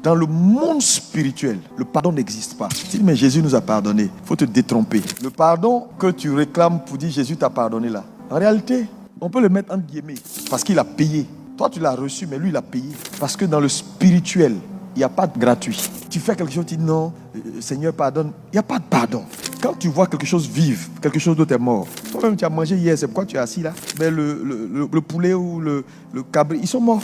Dans le monde spirituel, le pardon n'existe pas. Tu dis, mais Jésus nous a pardonné. Il faut te détromper. Le pardon que tu réclames pour dire Jésus t'a pardonné là, en réalité, on peut le mettre entre guillemets. Parce qu'il a payé. Toi, tu l'as reçu, mais lui, il a payé. Parce que dans le spirituel, il n'y a pas de gratuit. Tu fais quelque chose, tu dis non, Seigneur, pardonne. Il n'y a pas de pardon. Quand tu vois quelque chose vivre, quelque chose d'autre est mort. Toi-même, tu as mangé hier, c'est pourquoi tu es assis là. Mais le poulet ou le cabri, ils sont morts.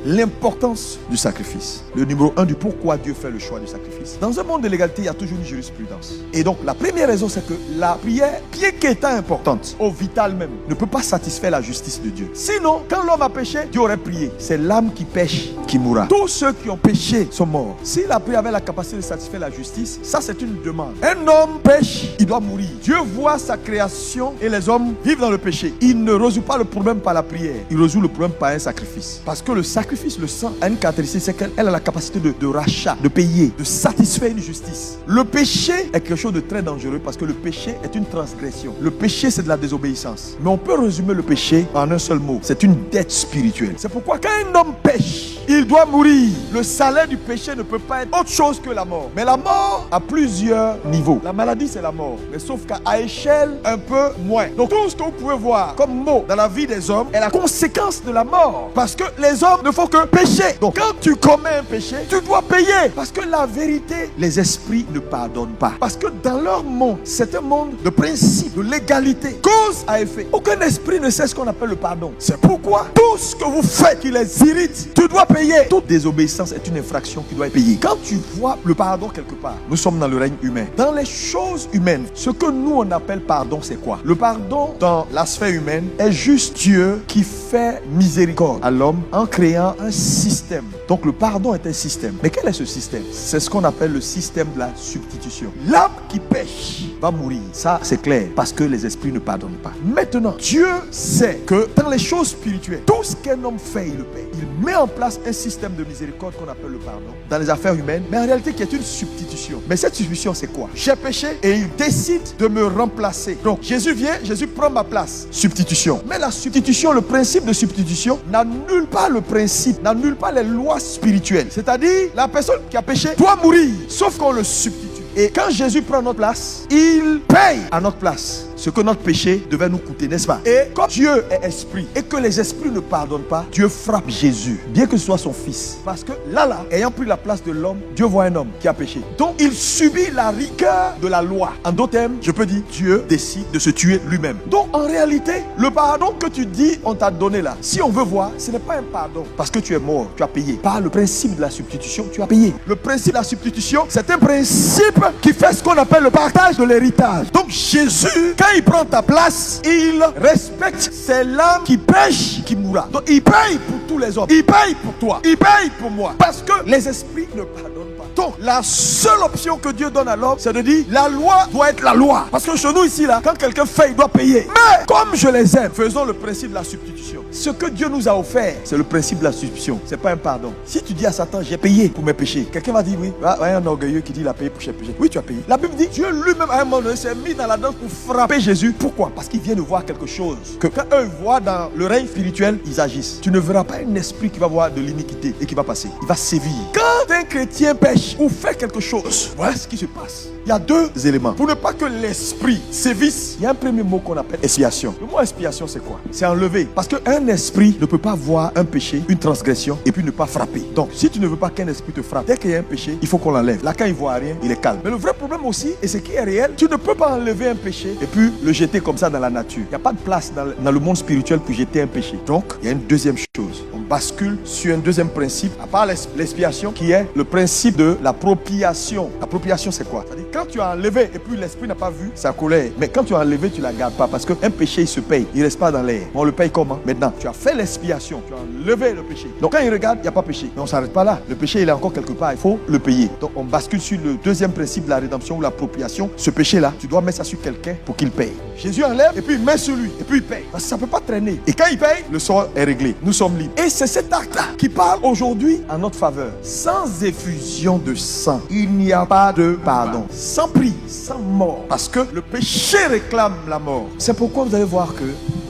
L'importance du sacrifice. Le numéro 1 du pourquoi Dieu fait le choix du sacrifice. Dans un monde de l'égalité, il y a toujours une jurisprudence. Et donc, la première raison, c'est que la prière, bien qu'étant importante, au vital même, ne peut pas satisfaire la justice de Dieu. Sinon, quand l'homme a péché, Dieu aurait prié. C'est l'âme qui pêche qui mourra. Tous ceux qui ont péché sont morts. Si la prière avait la capacité de satisfaire la justice, ça c'est une demande. Un homme pêche, il doit mourir. Dieu voit sa création et les hommes vivent dans le péché. Il ne résout pas le problème par la prière. Il résout le problème par un sacrifice. Parce que le sacrifice, le sang, a une caractéristique, c'est qu'elle a la capacité de rachat, de payer, de satisfaire une justice. Le péché est quelque chose de très dangereux parce que le péché est une transgression. Le péché, c'est de la désobéissance. Mais on peut résumer le péché en un seul mot. C'est une dette spirituelle. C'est pourquoi quand un homme pêche, il doit mourir. Le salaire du péché ne peut pas être autre chose que la mort. Mais la mort a plusieurs niveaux. La maladie, c'est la mort. Mais sauf qu'à échelle un peu moins. Donc tout ce que vous pouvez voir comme mot dans la vie des hommes est la conséquence de la mort. Parce que les hommes ne font que pécher. Donc quand tu commets un péché, tu dois payer. Parce que la vérité, les esprits ne pardonnent pas. Parce que dans leur monde, c'est un monde de principe, de légalité, cause à effet. Aucun esprit ne sait ce qu'on appelle le pardon. C'est pourquoi tout ce que vous faites qui les irrite, tu dois payer. Toute désobéissance est une infraction qui doit être payée. Quand tu vois le pardon quelque part, nous sommes dans le règne humain. Dans les choses humaines, ce que nous on appelle pardon, c'est quoi? Le pardon dans la sphère humaine est juste Dieu qui fait miséricorde à l'homme en créant un système. Donc le pardon est un système. Mais quel est ce système? C'est ce qu'on appelle le système de la substitution. L'âme qui pêche va mourir. Ça, c'est clair. Parce que les esprits ne pardonnent pas. Maintenant, Dieu sait que dans les choses spirituelles, tout ce qu'un homme fait, il le paie. Il met en place un système de miséricorde qu'on appelle le pardon dans les affaires humaines, mais en réalité qui est une substitution. Mais cette substitution, c'est quoi? J'ai péché et il décide de me remplacer. Donc Jésus vient, Jésus prend ma place. Substitution. Mais la substitution, le principe de substitution n'annule pas le principe, n'annule pas les lois spirituelles. C'est-à-dire, la personne qui a péché doit mourir, sauf qu'on le substitue. Et quand Jésus prend notre place, il paye à notre place ce que notre péché devait nous coûter, n'est-ce pas? Et comme Dieu est esprit et que les esprits ne pardonnent pas, Dieu frappe Jésus, bien que ce soit son fils. Parce que là, ayant pris la place de l'homme, Dieu voit un homme qui a péché. Donc il subit la rigueur de la loi. En d'autres termes, je peux dire, Dieu décide de se tuer lui-même. Donc en réalité, le pardon que tu dis on t'a donné là, si on veut voir, ce n'est pas un pardon parce que tu es mort, tu as payé. Par le principe de la substitution, tu as payé. Le principe de la substitution, c'est un principe qui fait ce qu'on appelle le partage de l'héritage. Donc Jésus, quand il prend ta place, il respecte, c'est l'âme qui pêche qui mourra. Donc il paye pour tous les hommes, il paye pour toi, il paye pour moi, parce que les esprits ne pardonnent pas. Donc la seule option que Dieu donne à l'homme, c'est de dire la loi doit être la loi. Parce que chez nous ici là, quand quelqu'un fait, il doit payer. Mais comme je les aime, faisons le principe de la substitution. Ce que Dieu nous a offert, c'est le principe de la substitution. C'est pas un pardon. Si tu dis à Satan, j'ai payé pour mes péchés, quelqu'un va dire oui. Il y a un orgueilleux qui dit il a payé pour ses péchés. Oui, tu as payé. La Bible dit Dieu lui-même à un moment donné s'est mis dans la danse pour frapper Jésus. Pourquoi? Parce qu'il vient de voir quelque chose que quand eux voient dans le règne spirituel, ils agissent. Tu ne verras pas un esprit qui va voir de l'iniquité et qui va passer. Il va sévir. Quand un chrétien pêche ou fait quelque chose, voilà ce qui se passe. Il y a deux éléments. Pour ne pas que l'esprit sévisse, il y a un premier mot qu'on appelle expiation. Le mot expiation, c'est quoi? C'est enlever. Parce qu'un esprit ne peut pas voir un péché, une transgression, et puis ne pas frapper. Donc, si tu ne veux pas qu'un esprit te frappe, dès qu'il y a un péché, il faut qu'on l'enlève. Là, quand il ne voit rien, il est calme. Mais le vrai problème aussi, et ce qui est réel, tu ne peux pas enlever un péché et puis le jeter comme ça dans la nature. Il n'y a pas de place dans le monde spirituel pour jeter un péché. Donc, il y a une deuxième chose. On bascule sur un deuxième principe, à part l'expiation, qui est le principe de l'appropriation. L'appropriation, c'est quoi? C'est-à-dire, quand tu as enlevé et puis l'esprit n'a pas vu sa colère, mais quand tu as enlevé, tu ne la gardes pas parce qu'un péché, il se paye. Il ne reste pas dans l'air. On le paye comment? Maintenant, tu as fait l'expiation, tu as enlevé le péché. Donc, quand il regarde, il n'y a pas péché. Mais on ne s'arrête pas là. Le péché, il est encore quelque part. Il faut le payer. Donc, on bascule sur le deuxième principe de la rédemption ou l'appropriation. Ce péché-là, tu dois mettre ça sur quelqu'un pour qu'il paye. Jésus enlève et puis il met sur lui et puis il paye. Parce que ça ne peut pas traîner. Et quand il paye, le sort est réglé. Nous sommes libres. Et c'est cet acte-là qui parle aujourd'hui en notre faveur. Sans effusion de sang, il n'y a pas de pardon. Sans prix, sans mort. Parce que le péché réclame la mort. C'est pourquoi vous allez voir que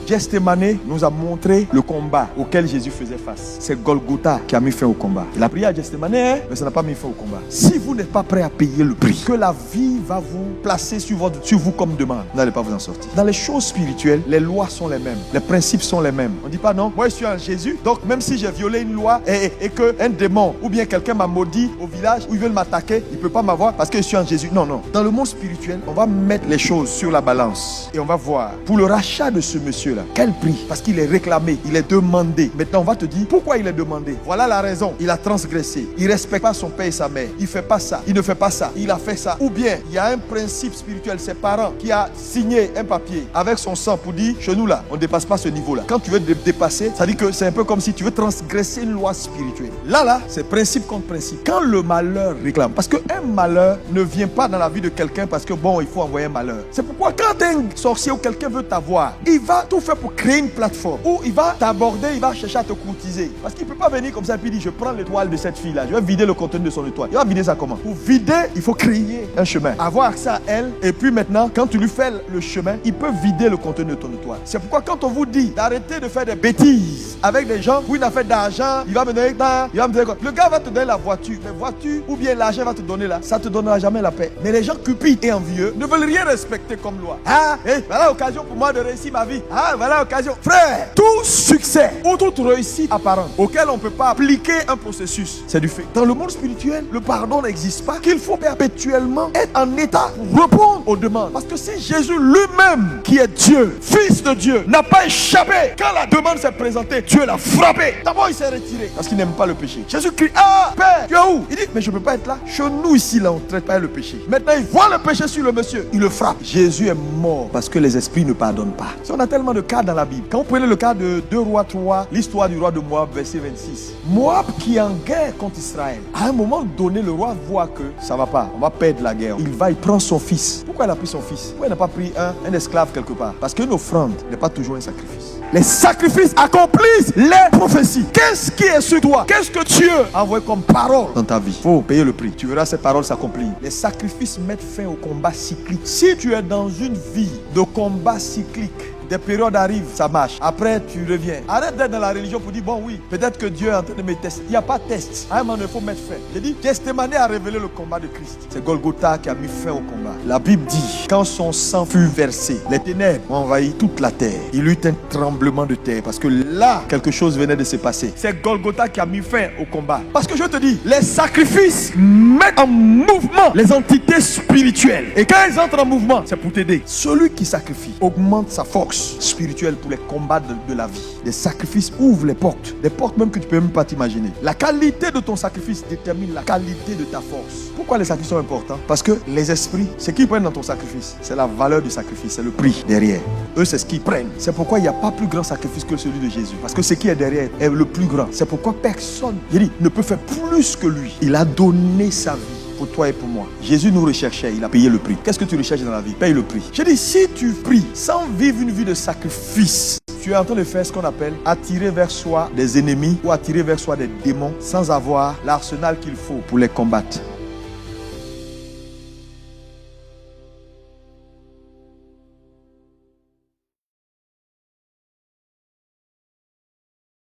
Gethsémane nous a montré le combat auquel Jésus faisait face. C'est Golgotha qui a mis fin au combat. Il a prié à Gethsémane, mais ça n'a pas mis fin au combat. Si vous n'êtes pas prêt à payer le prix que la vie va vous placer sur vous comme demande, vous n'allez pas vous en sortir. Dans les choses spirituelles, les lois sont les mêmes, les principes sont les mêmes. On ne dit pas non, moi je suis en Jésus, donc même si j'ai violé une loi et qu'un démon ou bien quelqu'un m'a maudit au village où ils veulent m'attaquer, il ne peut pas m'avoir parce que je suis en Jésus. Non, non. Dans le monde spirituel, on va mettre les choses sur la balance et on va voir pour le rachat de ce monsieur-là, quel prix? Parce qu'il est réclamé, il est demandé. Maintenant, on va te dire pourquoi il est demandé. Voilà la raison. Il a transgressé. Il ne respecte pas son père et sa mère. Il ne fait pas ça. Il ne fait pas ça. Il a fait ça. Ou bien, il y a un principe spirituel, ses parents qui a signé un papier avec son sang pour dire, chez nous là, on ne dépasse pas ce niveau-là. Quand tu veux dépasser, ça dit que c'est un peu comme si tu veux transgresser une loi spirituelle. Là, c'est principe contre principe. Quand le malheur réclame, parce qu'un malheur ne vient pas dans la vie de quelqu'un parce que bon, il faut envoyer un malheur. C'est pourquoi quand un sorcier ou quelqu'un veut t'avoir, il va tout faire pour créer une plateforme où il va t'aborder, il va chercher à te courtiser. Parce qu'il ne peut pas venir comme ça et puis dire, je prends l'étoile de cette fille-là, je vais vider le contenu de son étoile. Il va vider ça comment? Pour vider, il faut créer un chemin, avoir accès à elle, et puis maintenant, quand tu lui fais le chemin, il peut vider le contenu de ton étoile. C'est pourquoi quand on vous dit d'arrêter de faire des bêtises avec des gens où il n'a fait d'argent, il va me donner ça, il va me dire quoi? Le gars va te donner la voiture, mais voiture ou bien l'argent va te donner là, ça te donnera jamais la paix. Mais les gens cupides et envieux ne veulent rien respecter comme loi. Ah, voilà l'occasion pour moi de réussir ma vie. Ah, voilà l'occasion. Frère, tout succès ou toute réussite apparente auquel on ne peut pas appliquer un processus, c'est du fait. Dans le monde spirituel, le pardon n'existe pas, qu'il faut perpétuellement être en état pour répondre aux demandes. Parce que si Jésus lui-même, qui est Dieu, Fils de Dieu, n'a pas échappé, quand la demande s'est présentée, Dieu l'a frappé. D'abord, il s'est retiré parce qu'il n'aime pas le péché. Jésus crie, ah, Père, tu es où? Il dit, mais je ne peux pas être là. Chez nous, ici, là, on ne traite pas le péché. Maintenant, il voit le péché sur le monsieur, il le frappe. Jésus est mort parce que les esprits ne pardonnent pas. Si on a tellement de cas dans la Bible. Quand vous prenez le cas de 2 Rois 3, l'histoire du roi de Moab, verset 26. Moab qui est en guerre contre Israël. À un moment donné, le roi voit que ça ne va pas, on va perdre la guerre. Il prend son fils. Pourquoi il a pris son fils? Pourquoi il n'a pas pris un esclave quelque part? Parce qu'une offrande n'est pas toujours un sacrifice. Les sacrifices accomplissent les prophéties. Qu'est-ce qui est sur toi? Qu'est-ce que Dieu a envoyé comme parole dans ta vie? Il faut payer le prix. Tu verras ces paroles s'accomplir. Les sacrifices mettent fin au combat cyclique. Si tu es dans une vie de combat cyclique, des périodes arrivent, ça marche. Après, tu reviens. Arrête d'être dans la religion pour dire, bon oui, peut-être que Dieu est en train de me tester. Il n'y a pas de test. À un moment, il faut mettre fin. J'ai dit, Gethsémane a révélé le combat de Christ. C'est Golgotha qui a mis fin au combat. La Bible dit, quand son sang fut versé, les ténèbres ont envahi toute la terre. Il eut un tremblement de terre parce que là, quelque chose venait de se passer. C'est Golgotha qui a mis fin au combat. Parce que je te dis, les sacrifices mettent en mouvement les entités spirituelles. Et quand elles entrent en mouvement, c'est pour t'aider. Celui qui sacrifie augmente sa force spirituelle pour les combats de la vie. Les sacrifices ouvrent les portes. Des portes même que tu ne peux même pas t'imaginer. La qualité de ton sacrifice détermine la qualité de ta force. Pourquoi les sacrifices sont importants? Parce que les esprits, ce qu'ils prennent dans ton sacrifice, c'est la valeur du sacrifice, c'est le prix derrière. Eux, c'est ce qu'ils prennent. C'est pourquoi il n'y a pas plus grand sacrifice que celui de Jésus. Parce que ce qui est derrière est le plus grand. C'est pourquoi personne, ne peut faire plus que lui. Il a donné sa vie pour toi et pour moi. Jésus nous recherchait, il a payé le prix. Qu'est-ce que tu recherches dans la vie? Paye le prix. Je dis, si tu pries sans vivre une vie de sacrifice, tu es en train de faire ce qu'on appelle attirer vers soi des ennemis ou attirer vers soi des démons sans avoir l'arsenal qu'il faut pour les combattre.